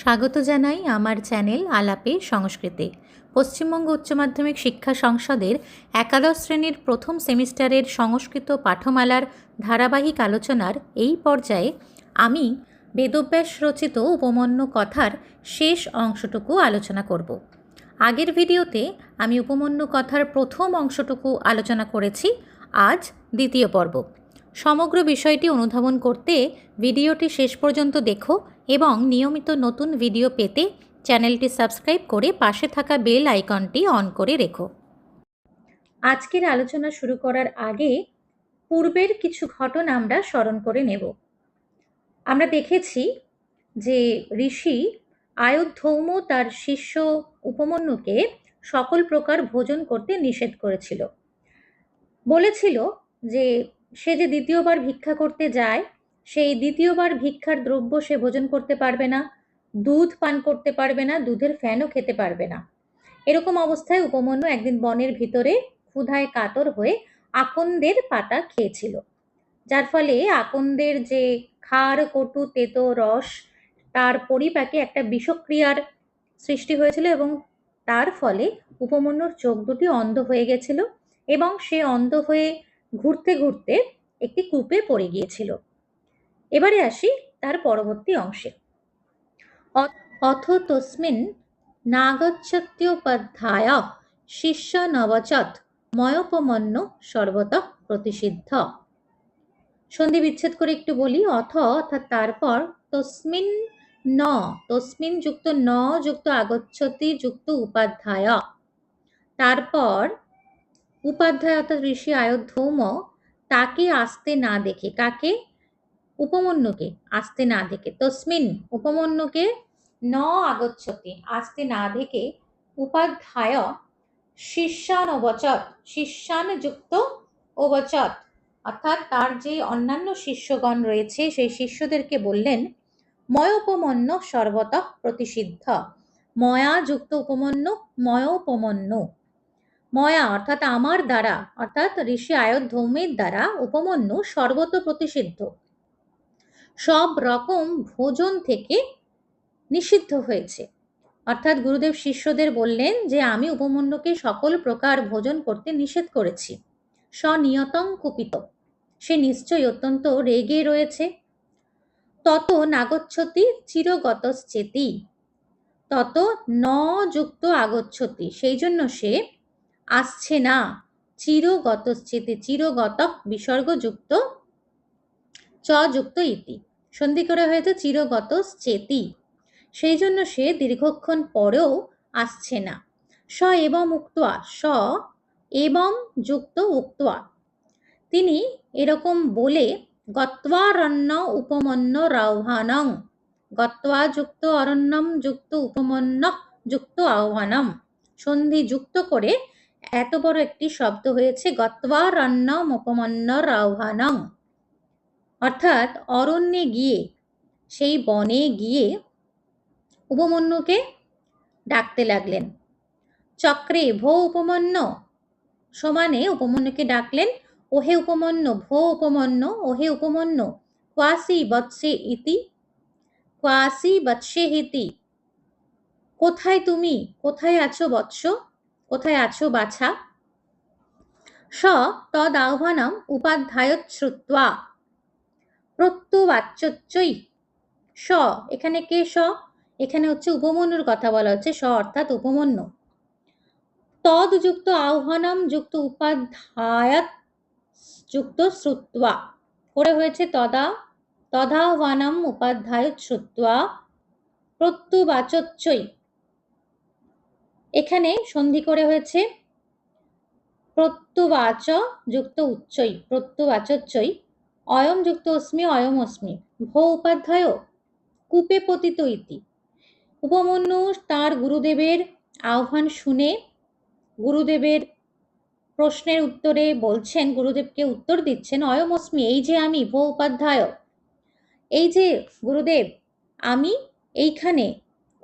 স্বাগত জানাই আমার চ্যানেল আলাপে সংস্কৃতে। পশ্চিমবঙ্গ উচ্চ মাধ্যমিক শিক্ষা সংসদের একাদশ শ্রেণীর প্রথম সেমিস্টারের সংস্কৃত পাঠমালার ধারাবাহিক আলোচনার এই পর্যায়ে আমি বেদব্যাস রচিত উপমন্যু কথার শেষ অংশটুকু আলোচনা করব। আগের ভিডিওতে আমি উপমন্যু কথার প্রথম অংশটুকু আলোচনা করেছি, আজ দ্বিতীয় পর্ব। সমগ্র বিষয়টি অনুধাবন করতে ভিডিওটি শেষ পর্যন্ত দেখো এবং নিয়মিত নতুন ভিডিও পেতে চ্যানেলটি সাবস্ক্রাইব করে পাশে থাকা বেল আইকনটি অন করে রেখো। আজকের আলোচনা শুরু করার আগে পূর্বের কিছু ঘটনা আমরা স্মরণ করে নেব। আমরা দেখেছি যে ঋষি আয়ুধৌম তার শিষ্য উপমন্যুকে সকল প্রকার ভোজন করতে নিষেধ করেছিল। বলেছিল যে সে যে দ্বিতীয়বার ভিক্ষা করতে যায়, সেই দ্বিতীয়বার ভিক্ষার দ্রব্য সে ভোজন করতে পারবে না, দুধ পান করতে পারবে না, দুধের ফ্যানও খেতে পারবে না। এরকম অবস্থায় উপমন্যু একদিন বনের ভিতরে ক্ষুধায় কাতর হয়ে আকন্দের পাতা খেয়েছিল, যার ফলে আকন্দের যে ক্ষার কটু তেতো রস, তার পরিপাকে একটা বিষক্রিয়ার সৃষ্টি হয়েছিল এবং তার ফলে উপমন্যুর চোখ দুটি অন্ধ হয়ে গেছিল এবং সে অন্ধ হয়ে ঘুরতে ঘুরতে একটি কূপে পড়ে গিয়েছিল। এবারে আসি তার পরবর্তী অংশে। অথ তস্মিন নাগচ্ছত্যোপাধ্যায় শিষ্য নবচত ময়োপমন্য সর্বতঃ প্রতিষিদ্ধ। সন্ধি বিচ্ছেদ করে একটু বলি। অর্থাৎ তারপর, তস্মিন ন, তস্মিন যুক্ত ন যুক্ত আগচ্ছতি যুক্ত উপাধ্যায়, তারপর উপাধ্যায় অর্থাৎ ঋষি আয়ুধৌম তাকে আসতে না দেখে, কাকে? উপমন্যুকে আসতে না দেখে, তস্মিন উপমন্যুকে ন আগচ্ছতি আসতে না দেখে, উপাধ্যায় শিষ্যান অবচত, শিষ্যান যুক্ত অবচত, অর্থাৎ তার যে অন্যান্য শিষ্যগণ রয়েছে সেই শিষ্যদেরকে বললেন ময়োপমন্য সর্বতঃ প্রতিষিদ্ধ। ময়া যুক্ত উপমন্যু, ময়োপমন্যু। ময়া অর্থাৎ আমার দ্বারা, অর্থাৎ ঋষি আয়ুধৌমের দ্বারা উপমন্যু সর্বত প্রতিষিদ্ধ, সব রকম ভোজন থেকে নিষিদ্ধ হয়েছে। অর্থাৎ গুরুদেব শিষ্যদের বললেন যে আমি উপমন্যুকে সকল প্রকার ভোজন করতে নিষেধ করেছি। স্বনিয়তং কুপিত, সে নিশ্চয়ই অত্যন্ত রেগে রয়েছে। তত নাগচ্ছতি চিরগতশ্চেতি, তত ন যুক্ত আগচ্ছতি, সেই জন্য সে আসছে না। চিরগতশ্চেতি, চিরগত বিসর্গযুক্ত চ যুক্ত ইতি, সন্ধি করা হয়েছে চিরগতশ্চেতি, সেই জন্য সে দীর্ঘক্ষণ পরেও আসছে না। স এবং উক্তয়া, স এবং যুক্ত উক্তয়া, তিনি এরকম বলে গত্বারণ্য উপমন্য রাহ্বানং, গত্বা যুক্ত অরণ্যম যুক্ত উপমন্য যুক্ত আহ্বানম, সন্ধি যুক্ত করে এত বড় একটি শব্দ হয়েছে গত্বারণ্যম উপমন্য রাহ্বানং, অর্থাৎ অরণ্যে গিয়ে, সেই বনে গিয়ে উপমন্যুকে ডাকতে লাগলেন। চক্রে ভো উপমন্য, সমানে উপমন্যুকে ডাকলেন ওহে উপমন্য, ভো উপমন্য, ওহে উপমন্য, ক্বাসি বৎসে ইতি, ক্বাসি বৎসে ইতি, কোথায় তুমি, কোথায় আছো বৎস, কোথায় আছো বাছা। স তদ আহ্বানম উপাধ্যায় শ্রুত্বা প্রত্যুবাচ্যই, স এখানে কে? স এখানে হচ্ছে উপমন্যুর কথা বলা হচ্ছে, স অর্থাৎ উপমন্যু। তদ যুক্ত আহ্বানম যুক্ত উপাধ্যায় যুক্ত শ্রুত্বা করে হয়েছে তদা, তদাহ্বানম উপাধ্যায় শ্রুত্বা প্রত্যুবাচচ্যই, এখানে সন্ধি করে হয়েছে প্রত্যুবাচ যুক্ত উচ্চই, প্রত্যুবাচচ্যই, অয়ম যুক্ত অস্মি অয়ম অস্মি, ভো উপাধ্যায় কূপে পতিত ইতি। উপমন্যু তার গুরুদেবের আহ্বান শুনে গুরুদেবের প্রশ্নের উত্তরে বলছেন, গুরুদেবকে উত্তর দিচ্ছেন অয়ম অস্মি, এই যে আমি, ভো উপাধ্যায়, এই যে গুরুদেব, আমি এইখানে,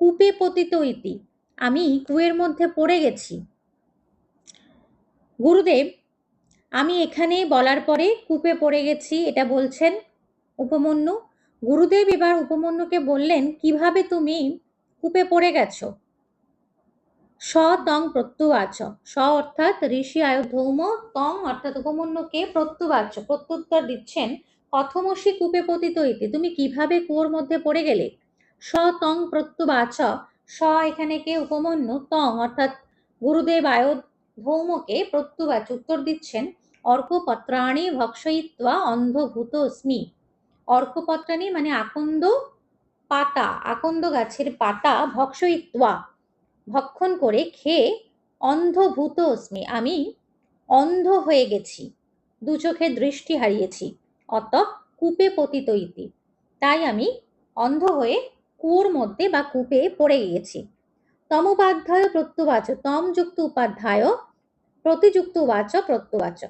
কূপে পতিত ইতি, আমি কুয়ের মধ্যে পড়ে গেছি। গুরুদেব আমি এখানে বলার পরে কূপে পড়ে গেছি, এটা বলছেন উপমন্যু। গুরুদেব এবার উপমন্যুকে বললেন, কিভাবে তুমি কূপে পড়ে গেছো? স তং প্রত্যুবাচ। স অর্থাৎ ঋষি আয়ুধৌম, তং অর্থাৎ উপমন্যুকে প্রত্যুবাচ প্রত্যুত্তর দিচ্ছেন, কথমসি কূপে পতিত ইতি, তুমি কিভাবে কুয়োর মধ্যে পড়ে গেলে? স তং প্রত্যুবাচ। স এখানে কে? উপমন্যু। তং অর্থাৎ গুরুদেব আয়ুধৌমকে প্রত্যুবাচ উত্তর দিচ্ছেন, অর্কপত্রাণি ভক্ষয়িত্বা অন্ধভূতস্মি। অর্কপত্রাণি মানে আকন্দ পাতা, আকন্দ গাছের পাতা, ভক্ষয়িত্বা ভক্ষণ করে, খেয়ে, অন্ধভূত অস্মি আমি অন্ধ হয়ে গেছি, দু চোখের দৃষ্টি হারিয়েছি, অত কূপে পতিত ইতি, তাই আমি অন্ধ হয়ে কুয়োর মধ্যে বা কূপে পড়ে গিয়েছি। তমোপাধ্যায় প্রত্যুবাচ, তম যুক্ত উপাধ্যায়, প্রতিযুক্ত উবাচ প্রত্যুবাচ।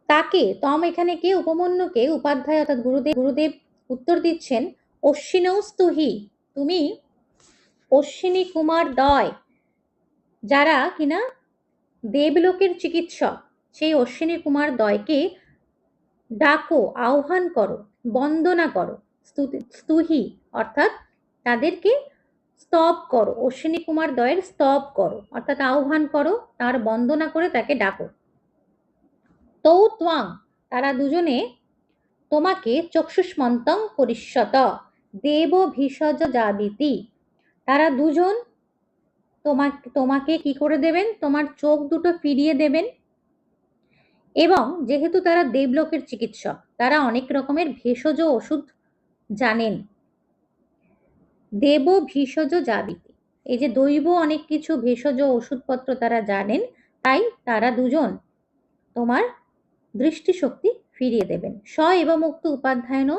তাকে, তম এখানে কে? উপমন্যুকে, উপাধ্যায় অর্থাৎ গুরুদেব উত্তর দিচ্ছেন, অশ্বিনৌস্তুহি, তুমি অশ্বিনী কুমার দ্বয়, যারা কিনা দেবলোকের চিকিৎসক, সেই অশ্বিনী কুমার দ্বয়কে ডাকো, আহ্বান করো, বন্দনা করো। স্তুহি অর্থাৎ তাদেরকে স্তব করো, অশ্বিনী কুমার দ্বয়ের স্তব করো অর্থাৎ আহ্বান করো, তার বন্দনা করে তাকে ডাকো। তৌ ত্বাং, তারা দুজনে তোমাকে চক্ষুষ্মন্তং করিষ্যত দেব ভীষজ যাবিতি, তারা দুজন তোমাকে কি করে দেবেন? তোমার চোখ দুটো ফিরিয়ে দেবেন। এবং যেহেতু তারা দেবলোকের চিকিৎসক, তারা অনেক রকমের ভেষজ ওষুধ জানেন। দেব ভীষজ যাবিতি, এই যে দৈব অনেক কিছু ভেষজ ওষুধপত্র তারা জানেন, তাই তারা দুজন তোমার দৃষ্টিশক্তি ফিরিয়ে দেবেন। স এবং মুক্ত উপাধ্যায়ন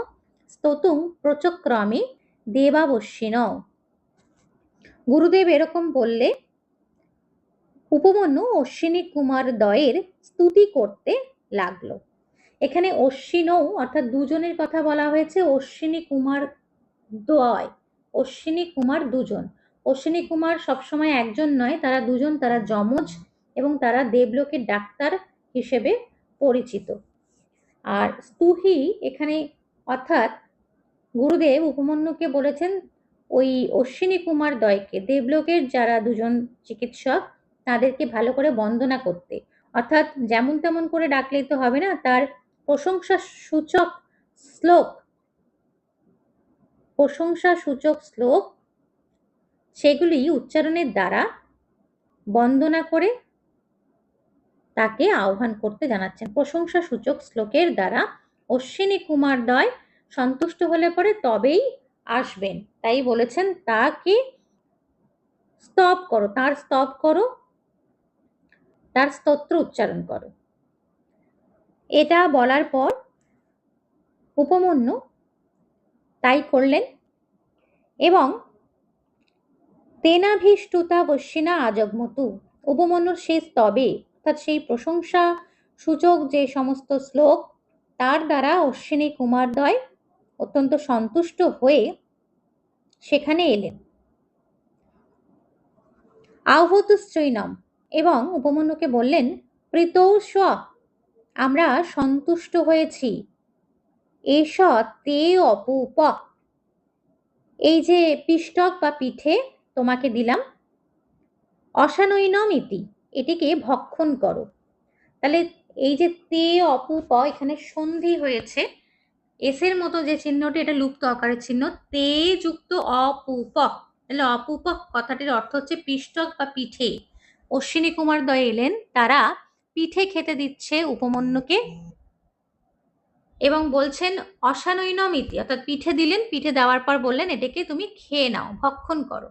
স্ততুং প্রচক্রমে দেবাবশ্বিন। গুরুদেব এরকম বললে উপমন্যু অশ্বিনী কুমার দ্বয়ের স্তুতি করতে লাগলো। এখানে অশ্বিনৌ অর্থাৎ দুজনের কথা বলা হয়েছে, অশ্বিনী কুমার দ্বয়, অশ্বিনী কুমার দুজন। অশ্বিনী কুমার সবসময় একজন নয়, তারা দুজন, তারা যমজ এবং তারা দেবলোকের ডাক্তার হিসেবে পরিচিত। আর স্তুহি এখানে অর্থাৎ গুরুদেব উপমন্যুকে বলেছেন ওই অশ্বিনী কুমার দ্বয়কে, দেবলোকের যারা দুজন চিকিৎসক, তাদেরকে ভালো করে বন্দনা করতে, অর্থাৎ যেমন তেমন করে ডাকলেই তো হবে না, তার প্রশংসা সূচক শ্লোক, প্রশংসা সূচক শ্লোক সেগুলি উচ্চারণের দ্বারা বন্দনা করে তাকে আহ্বান করতে জানাচ্ছেন। প্রশংসা সূচক শ্লোকের দ্বারা অশ্বিনী কুমার দ্বয় সন্তুষ্ট হলে পরে তবেই আসবেন, তাই বলেছেন তাকে স্তব করো, তার স্তব করো, তার স্তোত্র উচ্চারণ করো। এটা বলার পর উপমন্যু তাই করলেন এবং তেনাভীষ্টুতা বশ্বিনা আজগমতু, উপমন্যুর সেই স্তবে অর্থাৎ সেই প্রশংসা সূচক যে সমস্ত শ্লোক, তার দ্বারা অশ্বিনী কুমারদ্বয় অত্যন্ত সন্তুষ্ট হয়ে সেখানে এলেন। আহত শ্রীনম, এবং উপমন্যুকে বললেন, প্রীতৌষ, আমরা সন্তুষ্ট হয়েছি, এষ তে অপূপ, এই যে পিষ্টক বা পিঠে তোমাকে দিলাম, অসানৈনম ইতি, এটিকে ভক্ষণ করো। তাহলে এই যে তে অপূপ, এখানে সন্ধি হয়েছে, এসের মতো যে চিহ্নটি, এটা লুপ্ত আকারের চিহ্ন, তে যুক্ত অপূপ, তাহলে অপূপ কথাটির অর্থ হচ্ছে পিষ্টক বা পিঠে। অশ্বিনী কুমার দ্বয় এলেন, তারা পিঠে খেতে দিচ্ছে উপমন্যুকে এবং বলছেন অসানৈনম ইতি, অর্থাৎ পিঠে দিলেন, পিঠে দেওয়ার পর বললেন এটাকে তুমি খেয়ে নাও, ভক্ষণ করো।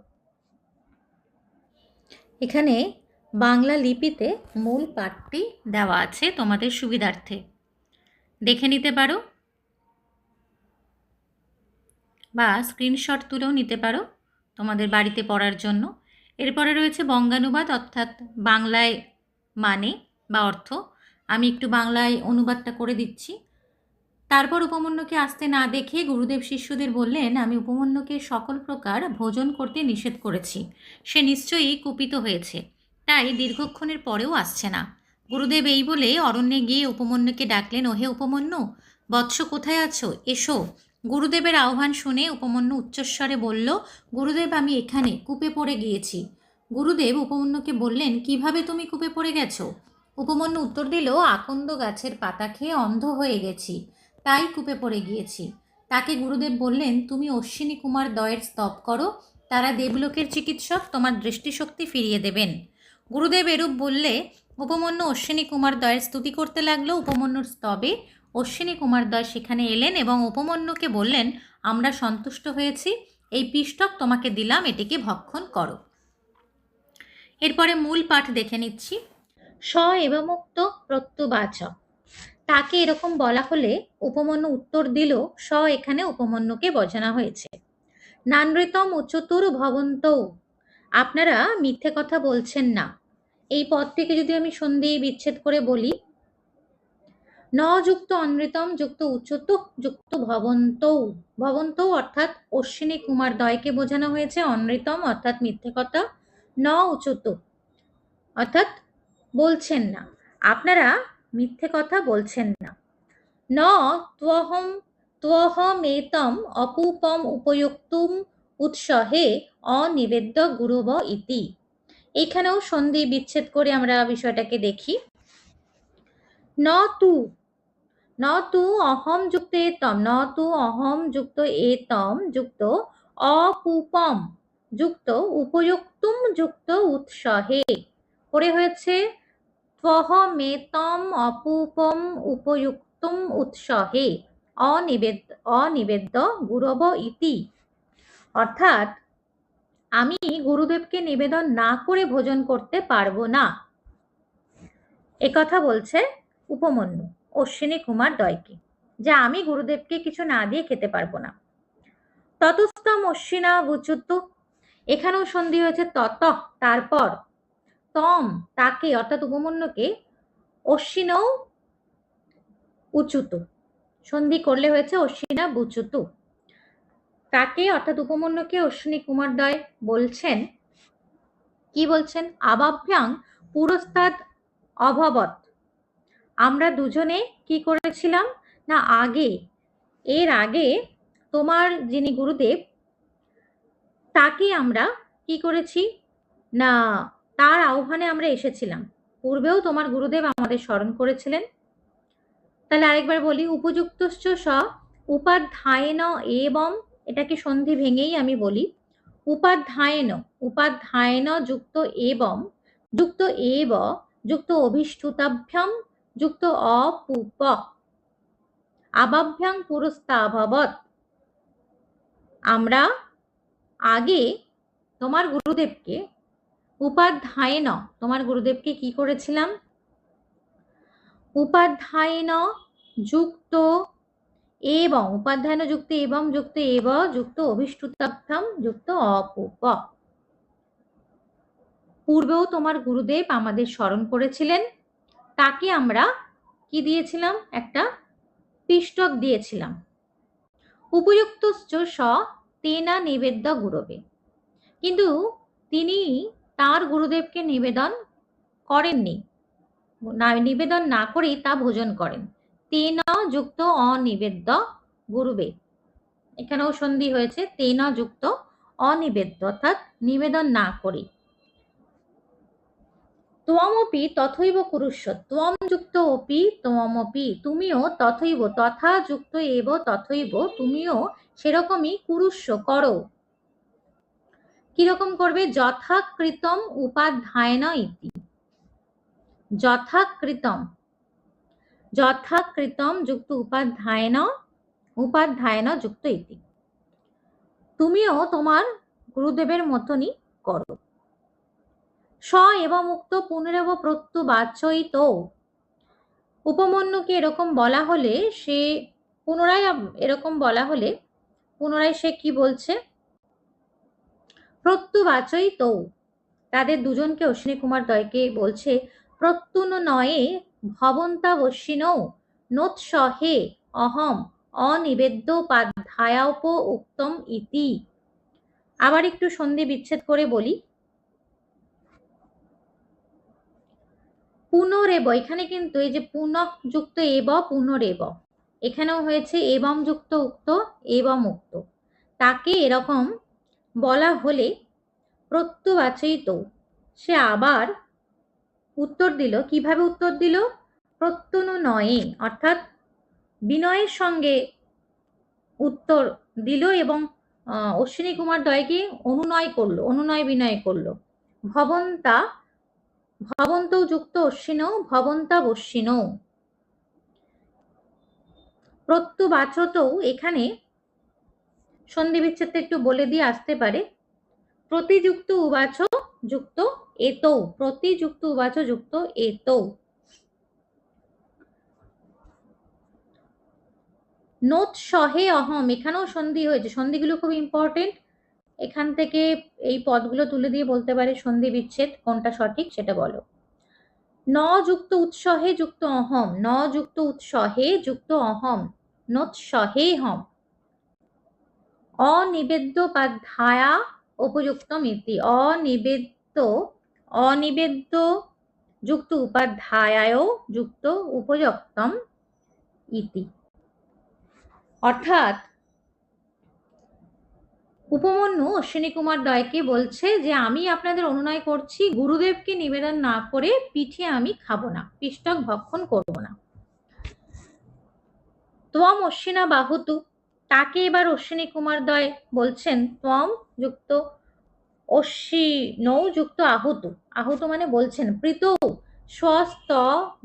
এখানে বাংলা লিপিতে মূল পাঠটি দেওয়া আছে, তোমাদের সুবিধার্থে দেখে নিতে পারো বা স্ক্রিনশট তুলেও নিতে পারো তোমাদের বাড়িতে পড়ার জন্য। এরপরে রয়েছে বঙ্গানুবাদ, অর্থাৎ বাংলায় মানে বা অর্থ। আমি একটু বাংলায় অনুবাদটা করে দিচ্ছি। তারপর উপমন্যুকে আসতে না দেখে গুরুদেব শিষ্যদের বললেন, আমি উপমন্যুকে সকল প্রকার ভোজন করতে নিষেধ করেছি, সে নিশ্চয়ই কুপিত হয়েছে, তাই দীর্ঘক্ষণের পরেও আসছে না। গুরুদেব এই বলে অরণ্যে গিয়ে উপমন্যুকে ডাকলেন, ওহে উপমন্যু, বৎস কোথায় আছো? এসো, গুরুদেবের আহ্বান শুনে উপমন্যু উচ্চস্বরে বলল, গুরুদেব আমি এখানে কূপে পড়ে গিয়েছি। গুরুদেব উপমন্যুকে বললেন, কিভাবে তুমি কূপে পড়ে গেছো? উপমন্যু উত্তর দিল, আকন্দ গাছের পাতা খেয়ে অন্ধ হয়ে গেছি, তাই কূপে পড়ে গিয়েছি। তাকে গুরুদেব বললেন, তুমি অশ্বিনী কুমার দ্বয়ের স্তব করো, তারা দেবলোকের চিকিৎসক, তোমার দৃষ্টিশক্তি ফিরিয়ে দেবেন। গুরুদেব এরূপ বললে উপমন্যু অশ্বিনী কুমার দ্বয়ের স্তুতি করতে লাগলো। উপমন্যুর স্তবে অশ্বিনী কুমারদ্বয় সেখানে এলেন এবং উপমন্যুকে বললেন, আমরা সন্তুষ্ট হয়েছি, এই পিষ্টক তোমাকে দিলাম, এটিকে ভক্ষণ করো। এরপরে মূল পাঠ দেখে নিচ্ছি। স এবমুক্ত প্রত্যুবাচ। তাকে এরকম বলা হলে উপমন্যু উত্তর দিল, স এখানে উপমন্যুকে বোঝানো হয়েছে। নানৃতম উচ্চতুর ভবন্ত, আপনারা মিথ্যে কথা বলছেন না। এই পদটিকে যদি আমি সন্ধি বিচ্ছেদ করে বলি, ন যুক্ত অনৃতম যুক্ত উচ্চত যুক্ত ভবন্তৌ। ভবন্তৌ অর্থাৎ অশ্বিনী কুমার দ্বয়কে বোঝানো হয়েছে, অনৃতম অর্থাৎ মিথ্যে কথা, ন উচ্চত অর্থাৎ বলছেন না, আপনারা মিথ্যে কথা বলছেন না। ন ত্বহমেতম অপূপম উপযুক্তুম উৎসহে অনিবেদ্য গুরুব ইতি। এইখানেও সন্ধি বিচ্ছেদ করে আমরা বিষয়টাকে দেখি। ন তু, ন তু অহম যুক্ত এতম, ন তু অহম যুক্ত এতম যুক্ত অপূপম যুক্ত উপযুক্তুম যুক্ত উৎসহে। পরে হয়েছে ত্বহমেতম অপূপম উপযুক্তুম উৎসহে অনিবেদ্য গুরব ইতি। অর্থাৎ আমি গুরুদেবকে নিবেদন না করে ভোজন করতে পারবো না, একথা বলছে উপমন্যু অশ্বিনী কুমার দ্বয়কে, যে আমি গুরুদেবকে কিছু না দিয়ে খেতে পারবো না। ততস্তম অশ্বিনা বুচুত, এখানেও সন্ধি হয়েছে তত তারপর, তম তাকে অর্থাৎ উপমন্যুকে, অশ্বিনও উচুত সন্ধি করলে হয়েছে অশ্বিনা বুচুতু। তাকে অর্থাৎ উপমন্যুকে অশ্বিনী কুমার দ্বয় বলছেন, কি বলছেন? আবাভ্যাং পুরস্তাদ অভবত, আমরা দুজনে কি করেছিলাম না, এর আগে তোমার যিনি গুরুদেব তাকে আমরা কি করেছি না, তার আহ্বানে আমরা এসেছিলাম। পূর্বেও তোমার গুরুদেব আমাদের স্মরণ করেছিলেন। তাহলে আরেকবার বলি, উপযুক্তশ্চ স উপাধ্যায়েন এবং, এটাকে সন্ধি ভেঙেই আমি বলি, উপাধ্যায়েন যুক্ত এবং যুক্ত এব যুক্ত অভিষ্টুতাভ্যাম যুক্ত অপূপ আবাভ্যাং পুরস্তাভবৎ, আমরা আগে তোমার গুরুদেবকে উপাধ্যায়েন, তোমার গুরুদেবকে কি করেছিলাম? উপাধ্যায়েন যুক্ত এবং, উপাধ্যায়েন যুক্ত এবং যুক্ত এব যুক্ত অভিষ্টুতাভ্যাম যুক্ত অপূপ, পূর্বেও তোমার গুরুদেব আমাদের স্মরণ করেছিলেন, তাকে আমরা কি দিয়েছিলাম? একটা পিষ্টক দিয়েছিলাম। উপযুক্তশ্চ স তেনা নিবেদ্য গুরবে, কিন্তু তিনি তার গুরুদেবকে নিবেদন করেননি, নিবেদন না করেই তা ভোজন করেন। তেনা যুক্ত অনিবেদ্য গুরুবে, এখানেও সন্ধি হয়েছে, তেনা যুক্ত অনিবেদ্য অর্থাৎ নিবেদন না করে। ত্বমপি তথৈব কুরুষ্ব, ত্বম যুক্ত অপি ত্বমপি, তুমিও তথৈব তথা যুক্ত এব তথৈব, তুমিও সেরকমই কুরুষ্ব করো। কিরকম করবে? যথাকৃতম উপাধ্যায়েন ইতি, যথাকৃতম, যথাকৃতম যুক্ত উপাধ্যায়েন যুক্ত ইতি, তুমিও তোমার গুরুদেবের মতনই করো। স এবং মুক্ত পুনরেব প্রত্যুবাচয়িত, উপমন্যুকে এরকম বলা হলে সে পুনরায়, এরকম বলা হলে পুনরায় সে কি বলছে? প্রত্যুবাচয়িত, তাদের দুজনকে অশ্বিনী কুমার দ্বয়কে বলছে, প্রত্যুন নয়ে ভবন্তাবশ্বিনৌ নোৎসহে অহম অনিবেদ্যোপাধ্যায়োপ উক্তম ইতি। আবার একটু সন্ধি বিচ্ছেদ করে বলি। পুনরেব, এখানে কিন্তু এই যে পুনঃ যুক্ত এব পুনরেব, এখানেও হয়েছে এবং যুক্ত উক্ত এবং উক্ত। তাকে এরকম বলা হলে প্রত্যবাচিত সে আবার উত্তর দিল। কিভাবে উত্তর দিল? প্রত্যনুনয়ে, অর্থাৎ বিনয়ের সঙ্গে উত্তর দিল এবং অশ্বিনী কুমার দ্বয়কে অনুনয় বিনয় করলো। ভবন্তা ভবন্তৌ যুক্ত অশ্বিনৌ ভবন্তাবশ্বিনৌ। প্রত্যবাচতৌ এখানে সন্ধি বিচ্ছেদটা একটু বলে দিয়ে আসতে পারে। প্রতিযুক্ত উবাচ যুক্ত এতৌ, প্রতিযুক্ত উবাচ যুক্ত এতৌ। নোৎ সহে অহম, এখানেও সন্ধি হয়েছে। সন্ধিগুলো খুব ইম্পর্টেন্ট। এখান থেকে এই পদগুলো তুলে দিয়ে বলতে পারে সন্ধি বিচ্ছেদ কোনটা সঠিক সেটা বলো। ন যুক্ত উৎসহে যুক্ত অহম, ন যুক্ত উৎসহে যুক্ত অহম, নোৎ সহে হম। অনিবেদ্যোপাধ্যায়া উপযুক্তম ইতি, অনিবেদ্য যুক্ত উপাধ্যায়ায় যুক্ত উপযুক্তম ইতি। অর্থাৎ উপমন্যু অশ্বিনী কুমার দ্বয়কে বলছে যে আমি আপনাদের অনুনয় করছি, গুরুদেবকে নিবেদন না করে পিঠে আমি খাবো না, পিষ্টক ভক্ষণ করবো না। ত্বম অশ্বিনা বাহুতু, তাকে এবার অশ্বিনী কুমার দ্বয় বলছেন ত্বম যুক্ত অশ্বিনৌ যুক্ত আহুতু, আহুতু মানে বলছেন, প্রীতৌ স্বস্ত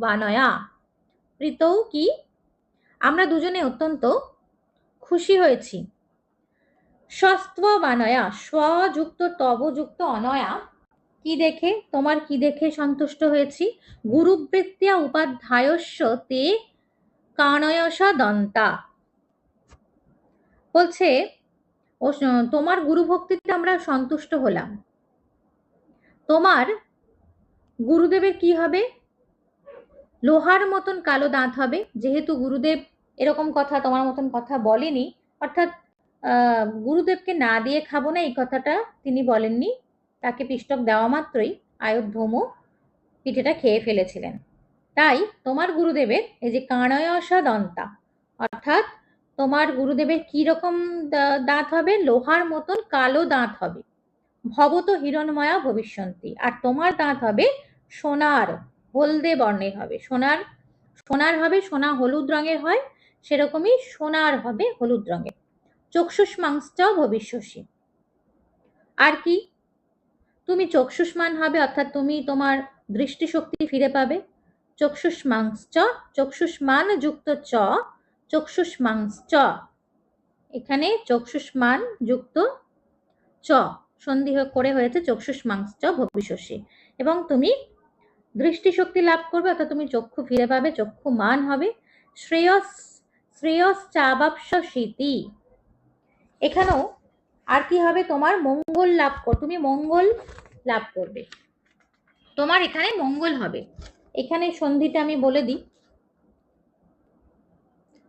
বানয়া। প্রীতৌ কি? আমরা দুজনে অত্যন্ত খুশি হয়েছি। স্বস্ত্ব বানয়া, স্বযুক্ত তবযুক্ত অনয়া, কি দেখে? তোমার কি দেখে সন্তুষ্ট হয়েছি? গুরুবৃত্তিয়া উপাধ্যায়স্য তে কানয়সা দন্তা, বলছে তোমার গুরু ভক্তিতে আমরা সন্তুষ্ট হলাম। তোমার গুরুদেবের কি হবে? লোহার মতন কালো দাঁত হবে। যেহেতু গুরুদেব এরকম কথা তোমার মতন কথা বলেনি, অর্থাৎ গুরুদেবকে না দিয়ে খাবো না এই কথাটা তিনি বলেননি, তাকে পিষ্টক দেওয়া মাত্রই আয়োধ্যমু পিঠেটা খেয়ে ফেলেছিলেন। তাই তোমার গুরুদেবের এই যে কাণয়সা দন্তা, অর্থাৎ তোমার গুরুদেবের কি রকম দাঁত হবে? লোহার মতন কালো দাঁত হবে। ভবত হিরণময়া ভবিষ্যন্তি, আর তোমার দাঁত হবে সোনার, হলদে বর্ণের হবে। সোনার হবে, সোনা হলুদ রঙের হয়, সেরকমই সোনার হবে, হলুদ রঙের। চক্ষুষ্মাংসটাও ভবিষ্যসি, আর কি? তুমি চক্ষুষ্মান হবে, অর্থাৎ তুমি তোমার দৃষ্টিশক্তি ফিরে পাবে। চক্ষুষ্মাংশ্চ, চক্ষুষ্মান যুক্ত চ, চক্ষুষ্মাংশ্চ, এখানে চক্ষুষ্মান যুক্ত চ সন্ধি করে হয়েছে চক্ষুষ্মাংশ্চ ভবিষ্যসি, এবং তুমি দৃষ্টিশক্তি লাভ করবে, অর্থাৎ তুমি চক্ষু ফিরে পাবে, চক্ষুমান হবে। শ্রেয়স চাবাপসিতি, এখানেও আর কি হবে? তোমার মঙ্গল লাভ তুমি মঙ্গল লাভ করবে, তোমার এখানে মঙ্গল হবে। এখানে সন্ধিটা আমি বলে দিই।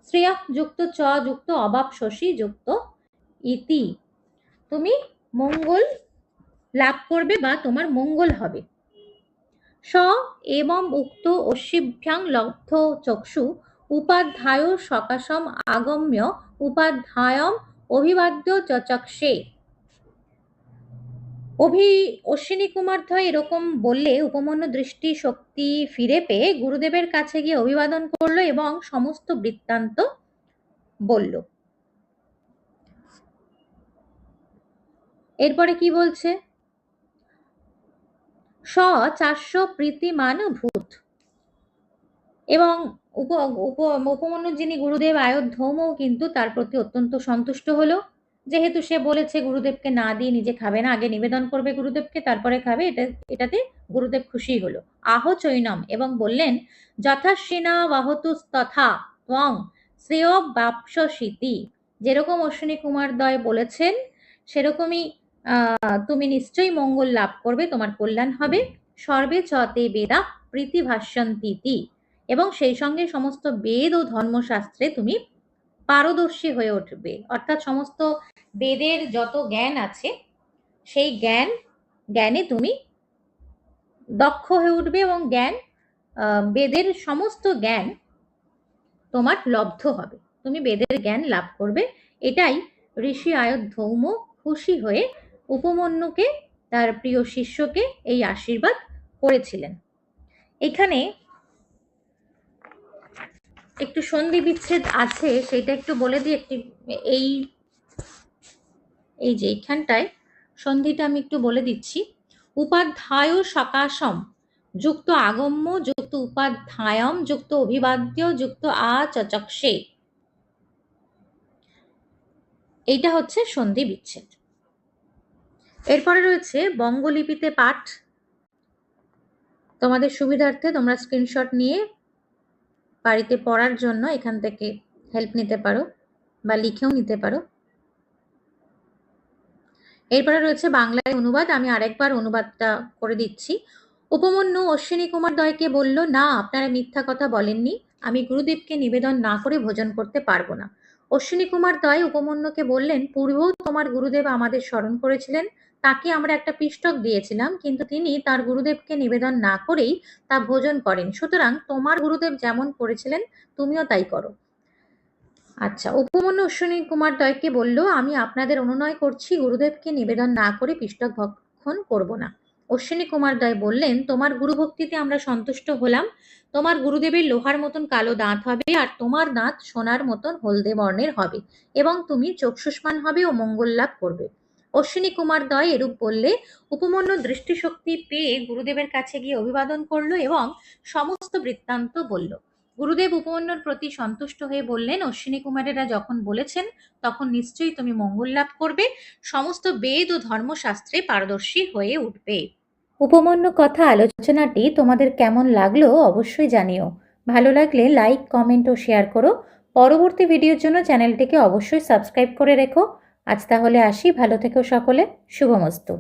শ্রেয় যুক্ত চ যুক্ত অবাপসি যুক্ত ইতি, তুমি মঙ্গল লাভ করবে বা তোমার মঙ্গল হবে। স এবং উক্ত অশ্বিভ্যাং লব্ধ চক্ষু উপাধ্যায় সকাশম আগম্য উপাধ্যায়ম অভিবাদ্য চচক্ষে। অশ্বিনী কুমার দ্বয় এরকম বললে উপমন্যু দৃষ্টি শক্তি ফিরে পেয়ে গুরুদেবের কাছে গিয়ে অভিবাদন করলো এবং সমস্ত বৃত্তান্ত বলল। এরপরে কি বলছে? স 400 প্রীতিমান ভূত, এবং উপমন্যু যিনি গুরুদেব আয়োধ্যৌমও কিন্তু তার প্রতি অত্যন্ত সন্তুষ্ট হলো। যেহেতু সে বলেছে গুরুদেবকে না দিয়ে নিজে খাবে না, আগে নিবেদন করবে গুরুদেবকে তারপরে খাবে, এটাতে গুরুদেব খুশি হলো। আহ চৈনম, এবং বললেন যথাশ্বিনা বাহতু তথা ত্বং শ্রেয় বাপসিতি, যেরকম অশ্বিনী কুমার দ্বয় বলেছেন সেরকমই তুমি নিশ্চয়ই মঙ্গল লাভ করবে, তোমার কল্যাণ হবে। সর্বে চতে বেদা প্রীতিভাষ্যন্তি, এবং সেই সঙ্গে সমস্ত বেদ ও ধর্মশাস্ত্রে তুমি পারদর্শী হয়ে উঠবে, অর্থাৎ সমস্ত বেদের যত জ্ঞান আছে সেই জ্ঞানে তুমি দক্ষ হয়ে উঠবে, এবং বেদের সমস্ত জ্ঞান তোমার লব্ধ হবে, তুমি বেদের জ্ঞান লাভ করবে। এটাই ঋষি আয়ুর্ধৌম খুশি হয়ে উপমন্যুকে, তার প্রিয় শিষ্যকে এই আশীর্বাদ করেছিলেন। এখানে একটু সন্ধি বিচ্ছেদ আছে, সেটা একটু বলে দিই। এই এই যে এইখানটায় সন্ধিটা আমি একটু বলে দিচ্ছি। উপাধ্যায় সকাশম যুক্ত আগম্য যুক্ত উপাধ্যায়ম যুক্ত অভিবাদ্য যুক্ত আচচক্ষে, এইটা হচ্ছে সন্ধি বিচ্ছেদ। এরপরে রয়েছে বঙ্গলিপিতে পাঠ। তোমাদের সুবিধার্থে তোমরা স্ক্রিনশট নিয়ে বাড়িতে পড়ার জন্য এখান থেকে হেল্প নিতে পারো বা লিখেও নিতে পারো। এরপরে রয়েছে বাংলায় অনুবাদ। আমি আরেকবার অনুবাদটা করে দিচ্ছি। উপমন্যু অশ্বিনী কুমার দ্বয়কে বলল, না, আপনারা মিথ্যা কথা বলেননি, আমি গুরুদেবকে নিবেদন না করে ভোজন করতে পারবো না। অশ্বিনী কুমার দ্বয় উপমন্যুকে বললেন, পূর্বেও তোমার গুরুদেব আমাদের স্মরণ করেছিলেন, তাকে আমরা একটা পিষ্টক দিয়েছিলাম, কিন্তু তিনি তার গুরুদেবকে নিবেদন না করেই তা ভোজন করেন, সুতরাং তোমার গুরুদেব যেমন করেছিলেন তুমিও তাই করো। আচ্ছা, উপমন্যু অশ্বিনী কুমার দ্বয়কে বলল, আমি আপনাদের অনুনয় করছি, গুরুদেবকে নিবেদন না করে পিষ্টক ভক্ষণ করব না। অশ্বিনী কুমার দ্বয় বললেন, তোমার গুরুভক্তিতে আমরা সন্তুষ্ট হলাম। তোমার গুরুদেবের লোহার মতন কালো দাঁত হবে, আর তোমার দাঁত সোনার মতন হলদে বর্ণের হবে, এবং তুমি চক্ষুষ্মান হবে ও মঙ্গল লাভ করবে। অশ্বিনী কুমার দ্বয় এরূপ বললে উপমন্যু দৃষ্টিশক্তি পেয়ে গুরুদেবের কাছে গিয়ে অভিবাদন করলো এবং সমস্ত বৃত্তান্ত বলল। গুরুদেব উপমন্যুর প্রতি সন্তুষ্ট হয়ে বললেন, অশ্বিনী কুমারেরা যখন বলেছেন তখন নিশ্চয়ই তুমি মঙ্গল লাভ করবে, সমস্ত বেদ ও ধর্মশাস্ত্রে পারদর্শী হয়ে উঠবে। উপমন্যু কথা আলোচনাটি তোমাদের কেমন লাগলো অবশ্যই জানিও। ভালো লাগলে লাইক, কমেন্ট ও শেয়ার করো। পরবর্তী ভিডিওর জন্য চ্যানেলটিকে অবশ্যই সাবস্ক্রাইব করে রেখো। আজ তাহলে আসি, ভালো থেকো সকলে, শুভমস্তু।